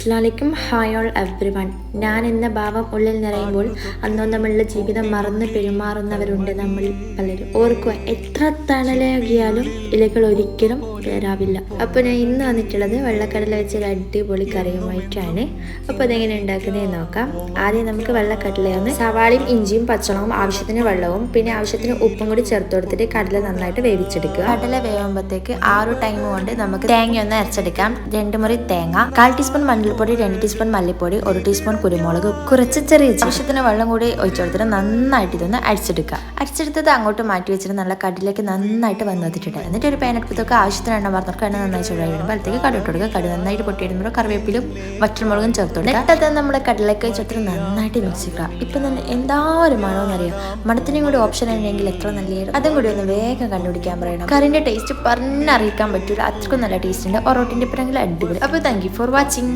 അസ്സലാമലൈക്കും hi all every one. ഞാൻ എന്ന ഭാവം ഉള്ളിൽ നിറയുമ്പോൾ അന്നോ നമ്മളുടെ ജീവിതം മറന്ന് പെരുമാറുന്നവരുണ്ട് നമ്മൾ പലരും. ഓർക്കുക, എത്ര തണലാകിയാലും ഇലകൾ ഒരിക്കലും കയറാവില്ല. അപ്പോൾ ഞാൻ ഇന്ന് വന്നിട്ടുള്ളത് വെള്ളക്കടല വെച്ചൊരു അടിപൊളി കറിയുമായിട്ടാണ്. അപ്പോൾ അതെങ്ങനെ ഉണ്ടാക്കുന്നതെന്ന് നോക്കാം. ആദ്യം നമുക്ക് വെള്ളക്കടലയൊന്ന് സവാളയും ഇഞ്ചിയും പച്ചമുളകും ആവശ്യത്തിന് വെള്ളവും പിന്നെ ആവശ്യത്തിന് ഉപ്പും കൂടി ചേർത്ത് കൊടുത്തിട്ട് കടല നന്നായിട്ട് വേവിച്ചെടുക്കുക. കടല വേവുമ്പോഴത്തേക്ക് 6 ടൈം കൊണ്ട് നമുക്ക് തേങ്ങ ഒന്ന് അരച്ചെടുക്കാം. 2 മുറി തേങ്ങ, 1/4 ടീസ്പൂൺ മഞ്ഞൾപ്പൊടി, 2 ടീസ്പൂൺ മല്ലിപ്പൊടി, 1 ടീസ്പൂൺ കുരുമുളക്, കുറച്ച് ചെറിയ ആവശ്യത്തിന് വെള്ളം കൂടി ഒഴിച്ചു കൊടുത്തിട്ട് നന്നായിട്ട് ഇതൊന്ന് അടിച്ചെടുക്കുക. അടിച്ചെടുത്തത് അങ്ങോട്ട് മാറ്റി വെച്ചിട്ട് നല്ല കടലിലേക്ക് നന്നായിട്ട് വന്നിട്ടുണ്ട്. എന്നിട്ട് ഒരു പാൻ എടുത്തൊക്കെ ആവശ്യത്തിന് എണ്ണ പറഞ്ഞൊക്കെ എണ്ണ നന്നായി ചൂടായി വരുമ്പോൾ അതിലേക്ക് കട ഇട്ട് കൊടുക്കുക. കട നന്നായിട്ട് പൊട്ടിയിടുമ്പോൾ കറിവേപ്പിലും വറ്റൽമുളകും ചേർത്ത് കൊടുക്കുക. എന്നിട്ട് നമ്മുടെ കടലൊക്കെ വെച്ചിട്ട് നന്നായിട്ട് മിക്സ് ചെയ്യുക. ഇപ്പം തന്നെ എന്താ ഒരു മണമെന്നറിയാം. മണത്തിനും കൂടി ഓപ്ഷൻ ഉണ്ടെങ്കിൽ എത്ര നല്ലതായിരുന്നു. അതും കൂടി ഒന്ന് വേഗം കണ്ടുപിടിക്കാൻ പറയണം. കറിൻ്റെ ടേസ്റ്റ് പറഞ്ഞറിയിക്കാൻ പറ്റൂല, അത്രക്കും നല്ല ടേസ്റ്റ് ഉണ്ട്. ഒറോട്ടിൻ്റെ ഇപ്പം അടിപൊളി. അപ്പോൾ താങ്ക് യു ഫോർ വാച്ചിങ്.